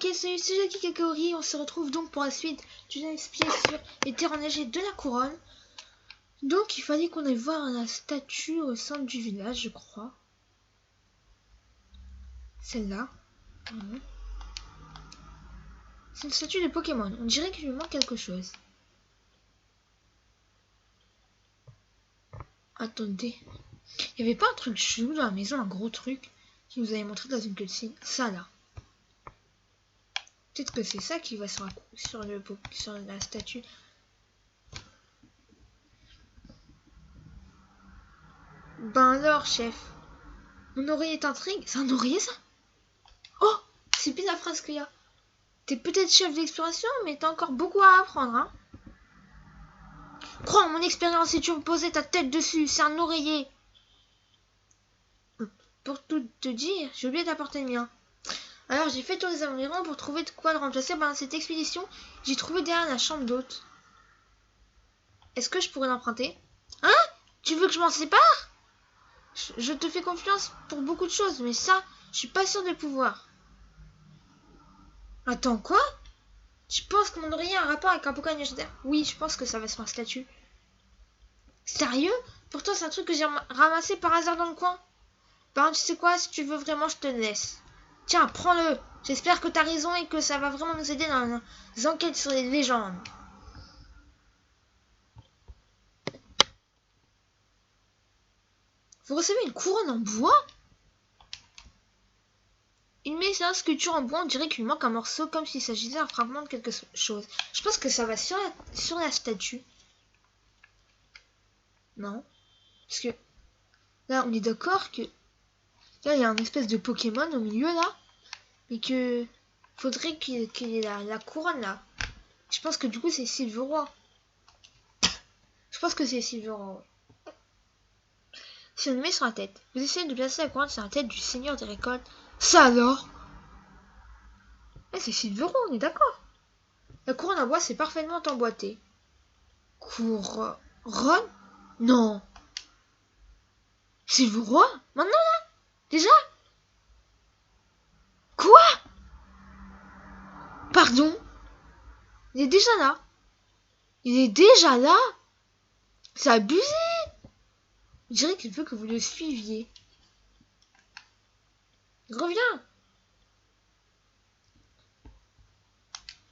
Ok, salut, c'est Jackie Kakori. On se retrouve donc pour la suite du let's play sur les terres enneigées de la couronne. Donc il fallait qu'on aille voir la statue au centre du village, je crois. Celle-là. C'est une statue de Pokémon. On dirait qu'il lui manque quelque chose. Attendez. Il n'y avait pas un truc chelou dans la maison, un gros truc qui nous avait montré dans une cutscene. Ça là. Peut-être que c'est ça qui va sur la statue. Ben alors, chef. Mon oreiller t'intrigue? C'est un oreiller, ça? Oh! C'est pile la phrase qu'il y a. T'es peut-être chef d'exploration, mais t'as encore beaucoup à apprendre, hein? Crois en mon expérience si tu me posais ta tête dessus, c'est un oreiller. Pour tout te dire, j'ai oublié d'apporter le mien. Alors j'ai fait tous les environs pour trouver de quoi le remplacer. Pendant cette expédition, j'ai trouvé derrière la chambre d'hôte. Est-ce que je pourrais l'emprunter? Hein? Tu veux que je m'en sépare? Je te fais confiance pour beaucoup de choses, mais ça, je suis pas sûre de pouvoir. Attends, quoi? Tu penses que mon oreiller a un rapport avec un Pokémon légendaire? Oui, je pense que ça va sur un statut. Sérieux? Pourtant, c'est un truc que j'ai ramassé par hasard dans le coin. Ben, tu sais quoi? Si tu veux vraiment, je te le laisse. Tiens, prends-le. J'espère que t'as raison et que ça va vraiment nous aider dans les enquêtes sur les légendes. Vous recevez une couronne en bois? Une méchante sculpture en bois, on dirait qu'il manque un morceau, comme s'il s'agissait d'un fragment de quelque chose. Je pense que ça va sur la statue. Non. Parce que là, on est d'accord que là, il y a un espèce de Pokémon au milieu, là. Mais que faudrait qu'il y ait la couronne, là. Je pense que du coup, c'est Sylveroy. Je pense que c'est Sylveroy, ouais. Si on le met sur la tête, vous essayez de placer la couronne sur la tête du seigneur des récoltes. Ça alors? C'est Sylveroy, on est d'accord. La couronne en bois, c'est parfaitement emboîté. Couronne? Non. Sylveroy? Maintenant là? Déjà? Quoi? Pardon? Il est déjà là. Il est déjà là? C'est abusé. Je dirais qu'il veut que vous le suiviez. Reviens.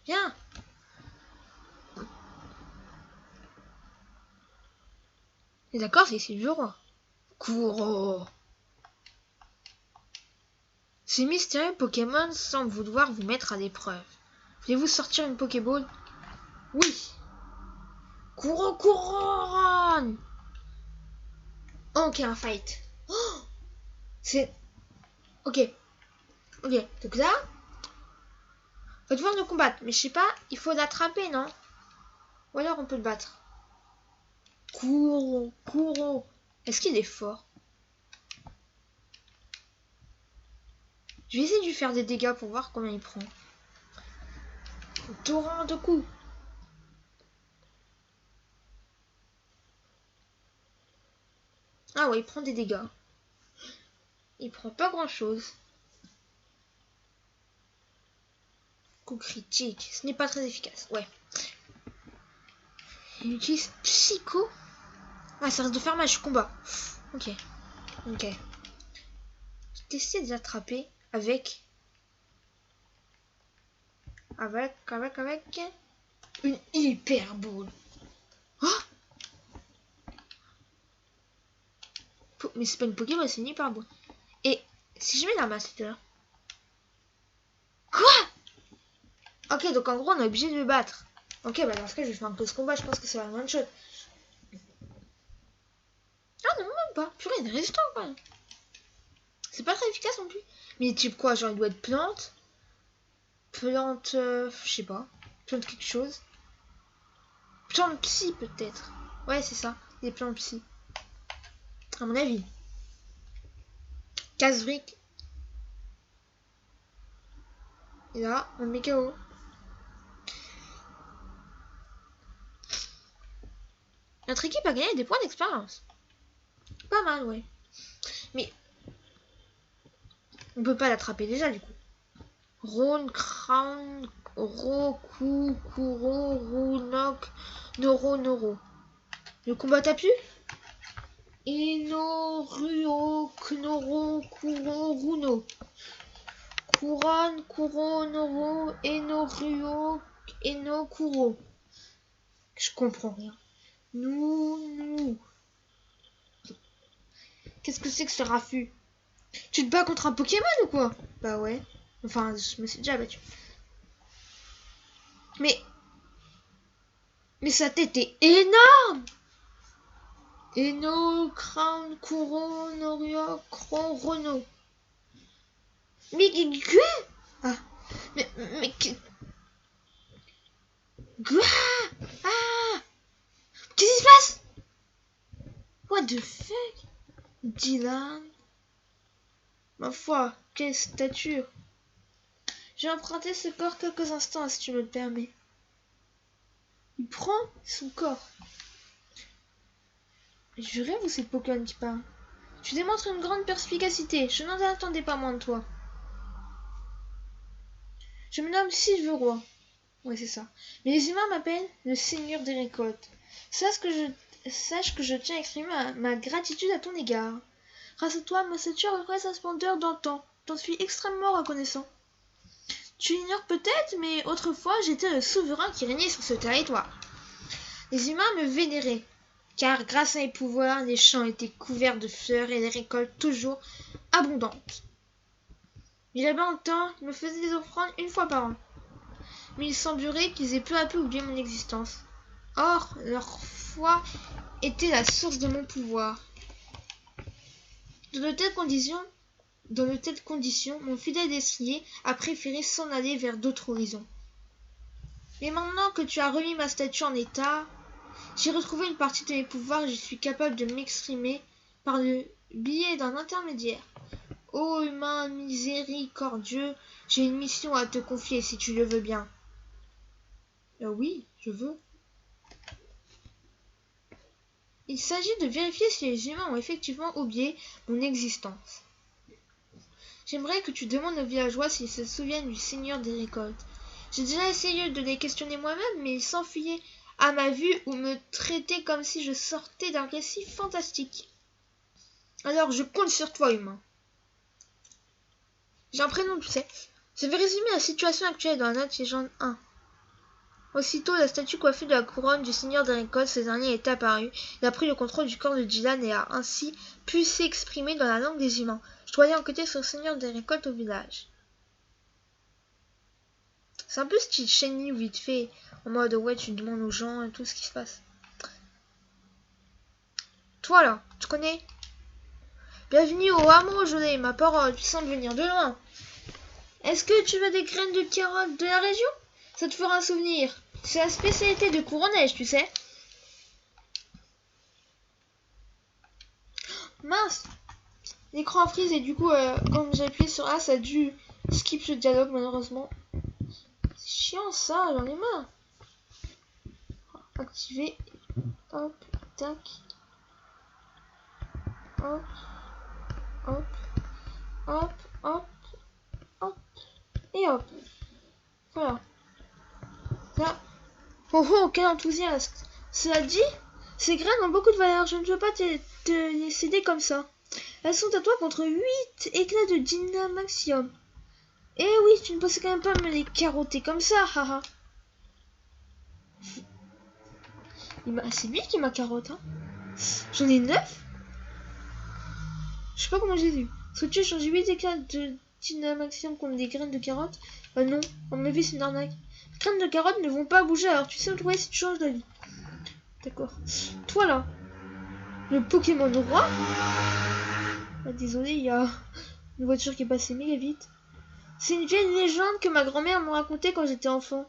Viens. Et d'accord, c'est Sylveroy. Cours. Ces mystérieux Pokémon semblent vouloir vous mettre à l'épreuve. Voulez-vous sortir une Pokéball? Oui. Couronne. Ok, un fight. Oh, c'est... Ok. Donc là, on va devoir nous combattre. Mais je sais pas, il faut l'attraper, non? Ou alors on peut le battre. Cours. Est-ce qu'il est fort? Je vais essayer de lui faire des dégâts pour voir combien il prend. Torrent de coups. Ah ouais, il prend des dégâts. Il prend pas grand chose. Coup critique. Ce n'est pas très efficace. Ouais. Il utilise Psycho. Ah, ça risque de faire mal, je combat. Ok. Je vais essayer de l'attraper avec une hyper boule. Oh, mais c'est pas une Pokéball, c'est une hyper boule. Et si je mets la master. Quoi? Ok, donc en gros on est obligé de le battre. Ok, bah dans ce cas je vais faire un peu ce combat, je pense que ça va une bonne chose. Ah non, même pas. Purée, il est résistant quand même. C'est pas très efficace non plus. Mais type quoi? Genre il doit être plante. Plante, je sais pas. Plante quelque chose. Plante psy peut-être. Ouais, c'est ça. Des plantes psy. À mon avis. Casvric. Et là, on le met KO. Notre équipe a gagné des points d'expérience. Pas mal, ouais. Mais on peut pas l'attraper déjà du coup. Ron, Crown, Roku, Kuro, Runok, Noro, Noro. Le combat t'a plu? Eno, Ruo, Knoro, Kuro, Runo. Couronne, Kuro, Noro, Eno, Ruo, Eno, Kuro. Je comprends rien. Nous. Qu'est-ce que c'est que ce raffut? Tu te bats contre un Pokémon ou quoi? Bah ouais. Enfin, je me suis déjà battu. Mais sa tête est énorme! Eno, Crown, Kuro, Norio, Kron, Renault. Mais quoi? Ah. Mais quoi? Ah! Qu'est-ce qui se passe? What the fuck? Dylan? Ma foi, quelle stature! J'ai emprunté ce corps quelques instants, si tu me le permets. Il prend son corps. Je rêve ou c'est Pokémon qui parle? Tu démontres une grande perspicacité. Je n'en attendais pas moins de toi. Je me nomme Sylveroy. Ouais, c'est ça. Mais les humains m'appellent le Seigneur des récoltes. Sache que je tiens à exprimer ma gratitude à ton égard. Grâce à toi, ma stature reprend sa splendeur d'antan. J'en suis extrêmement reconnaissant. Tu l'ignores peut-être, mais autrefois j'étais le souverain qui régnait sur ce territoire. Les humains me vénéraient, car grâce à mes pouvoirs, les champs étaient couverts de fleurs et les récoltes toujours abondantes. Il y a longtemps, ils me faisaient des offrandes une fois par an. Mais il semblerait qu'ils aient peu à peu oublié mon existence. Or, leur foi était la source de mon pouvoir. Dans de telles conditions, mon fidèle destrier a préféré s'en aller vers d'autres horizons. Mais maintenant que tu as remis ma statue en état, j'ai retrouvé une partie de mes pouvoirs et je suis capable de m'exprimer par le biais d'un intermédiaire. Ô humain miséricordieux, j'ai une mission à te confier si tu le veux bien. Oui, je veux. Il s'agit de vérifier si les humains ont effectivement oublié mon existence. J'aimerais que tu demandes aux villageois s'ils se souviennent du Seigneur des récoltes. J'ai déjà essayé de les questionner moi-même, mais ils s'enfuyaient à ma vue ou me traitaient comme si je sortais d'un récit fantastique. Alors je compte sur toi, humain. J'ai un prénom, tu sais. Je vais résumer la situation actuelle dans la note légende 1. Aussitôt, la statue coiffée de la couronne du Seigneur des récoltes, ce dernier est apparu. Il a pris le contrôle du corps de Dylan et a ainsi pu s'exprimer dans la langue des humains. Je dois aller enquêter sur le Seigneur des récoltes au village. C'est un peu style Shenmue vite fait, en mode ouais, tu demandes aux gens et tout ce qui se passe. Toi là, tu connais? Bienvenue au hameau, Jolet, ma parole, tu sembles venir de loin. Est-ce que tu veux des graines de carottes de la région? Ça te fera un souvenir. C'est la spécialité de Couronnège, tu sais. Mince! L'écran a freeze et du coup, quand j'ai appuyé sur A, ça a dû skip ce dialogue malheureusement. C'est chiant ça, j'en ai marre. Activer. Hop, tac. Hop, hop, hop, hop, hop. Et hop. Voilà. Là. Oh oh, quel enthousiasme! Cela dit, ces graines ont beaucoup de valeur, je ne veux pas te les céder comme ça. Elles sont à toi contre 8 éclats de Dynamaxium. Eh oui, tu ne pensais quand même pas me les carotter comme ça, haha. C'est lui qui m'a carotte, hein. J'en ai 9. Je sais pas comment j'ai vu. Est-ce que tu échanges 8 éclats de Dynamaxium contre des graines de carotte? Non, à mon avis c'est une arnaque. Les graines de carotte ne vont pas bouger, alors tu sais où trouver si tu changes d'avis. D'accord. Toi là, le Pokémon roi. Ah, désolé, il y a une voiture qui est passée méga vite. C'est une vieille légende que ma grand-mère m'a racontée quand j'étais enfant.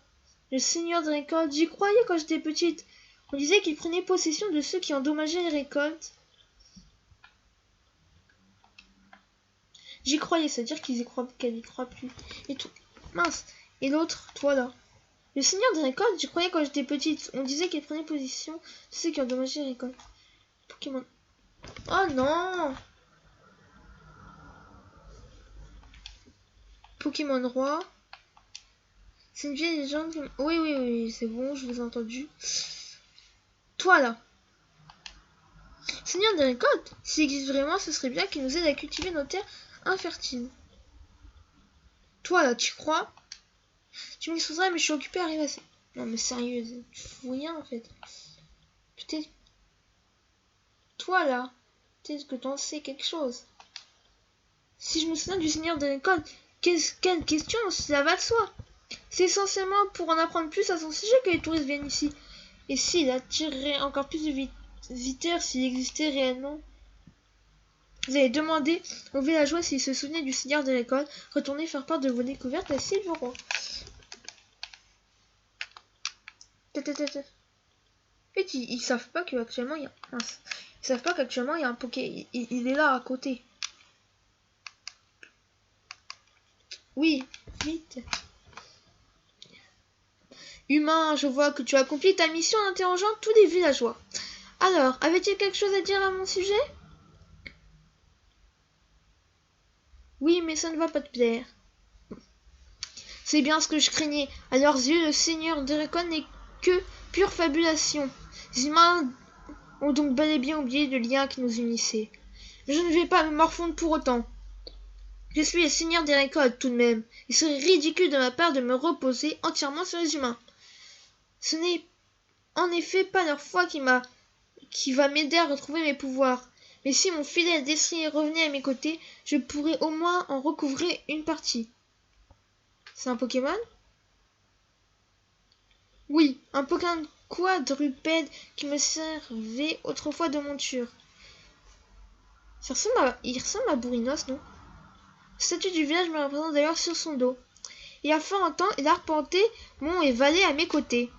Le Seigneur des récoltes, j'y croyais quand j'étais petite. On disait qu'il prenait possession de ceux qui endommageaient les récoltes. J'y croyais, c'est-à-dire qu'elle y croit plus. Et tout. Mince. Et l'autre, toi là. Le Seigneur des récoltes, j'y croyais quand j'étais petite. On disait qu'il prenait possession de ceux qui endommageaient les récoltes. Pokémon. Oh non! Pokémon roi. C'est une vieille légende. Oui, oui, oui, c'est bon, je vous ai entendu. Toi là, Seigneur des récoltes, s'il existe vraiment, ce serait bien qu'il nous aide à cultiver nos terres infertiles. Toi là, tu crois? Tu m'excuseras, mais je suis occupée à rêvasser. Non mais sérieux, tu fous rien en fait. Peut-être... Toi là, peut-être que t'en sais quelque chose. Si je me souviens du Seigneur des récoltes, quelle question, cela va de soi. C'est essentiellement pour en apprendre plus à son sujet que les touristes viennent ici. Et s'il attirerait encore plus de visiteurs s'il existait réellement? Vous allez demander aux villageois s'ils se souvenaient du Seigneur de l'école. Retournez faire part de vos découvertes à Sylveron. En fait, ils savent pas qu'actuellement il y a... Mince. Ils savent pas qu'actuellement il y a un Poké... Il est là à côté. Oui, vite. Humain, je vois que tu as accompli ta mission en interrogeant tous les villageois. Alors, avait-il quelque chose à dire à mon sujet? Oui, mais ça ne va pas te plaire. C'est bien ce que je craignais. À leurs yeux, le Seigneur d'Erekon n'est que pure fabulation. Les humains ont donc bel et bien oublié le lien qui nous unissait. Je ne vais pas me morfondre pour autant. Je suis le Seigneur des récoltes tout de même. Il serait ridicule de ma part de me reposer entièrement sur les humains. Ce n'est en effet pas leur foi qui va m'aider à retrouver mes pouvoirs. Mais si mon fidèle destrier revenait à mes côtés, je pourrais au moins en recouvrer une partie. C'est un Pokémon? Oui, un Pokémon quadrupède qui me servait autrefois de monture. Il ressemble à Bourrinos, non? Le statut du village me représente d'ailleurs sur son dos. Il y a fort longtemps, il arpentait monts et vallées à mes côtés.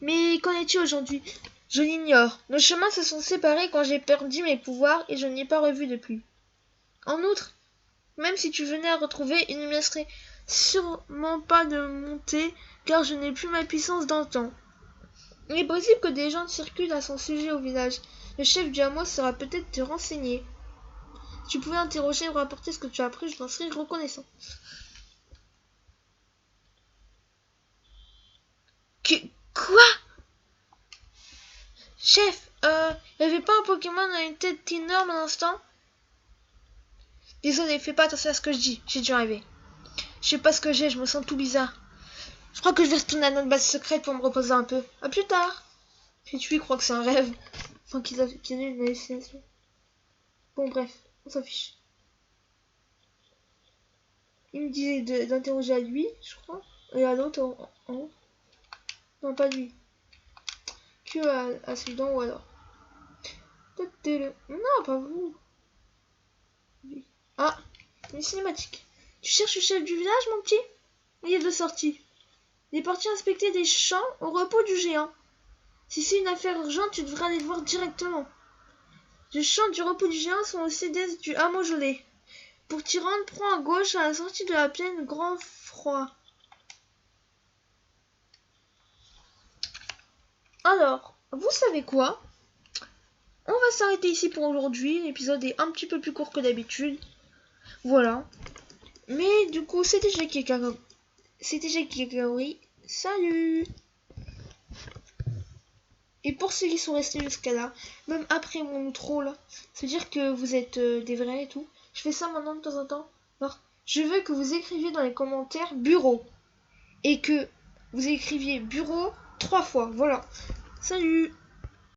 Mais qu'en est-il aujourd'hui? Je l'ignore. Nos chemins se sont séparés quand j'ai perdu mes pouvoirs et je ne l'ai pas revu depuis. En outre, même si tu venais à retrouver, il ne me laisserait sûrement pas de monter car je n'ai plus ma puissance d'antan. Il est possible que des gens circulent à son sujet au village. Le chef du hameau saura peut-être te renseigner. Si tu pouvais interroger et me rapporter ce que tu as appris, je t'en serais reconnaissant. Quoi? Chef, il n'y avait pas un Pokémon à une tête énorme à l'instant? Désolé, fais pas attention à ce que je dis, j'ai dû rêver. Je sais pas ce que j'ai, je me sens tout bizarre. Je crois que je vais retourner à notre base secrète pour me reposer un peu. À plus tard. Et tu crois que c'est un rêve. Enfin qu'il a eu une hallucination. Bon bref, on s'en fiche. Il me disait d'interroger à lui, je crois. Et à l'autre en haut. Non, pas lui. Que à celui d'en haut alors. Non, pas vous. Lui. Ah, une cinématique. Tu cherches le chef du village, mon petit? Il y a deux sorties. Il est parti inspecter des champs au repos du géant. Si c'est une affaire urgente, tu devrais aller le voir directement. Les champs du repos du géant sont au CDS du hameau gelé. Pour t'y rendre, prends à gauche à la sortie de la plaine Grand Froid. Alors, vous savez quoi? On va s'arrêter ici pour aujourd'hui. L'épisode est un petit peu plus court que d'habitude. Voilà. Mais du coup, c'était Jackie Kakaori. Salut! Et pour ceux qui sont restés jusqu'à là, même après mon outro là, ça veut dire que vous êtes des vrais et tout. Je fais ça maintenant de temps en temps. Alors, je veux que vous écriviez dans les commentaires bureau. Et que vous écriviez bureau 3 fois. Voilà. Salut!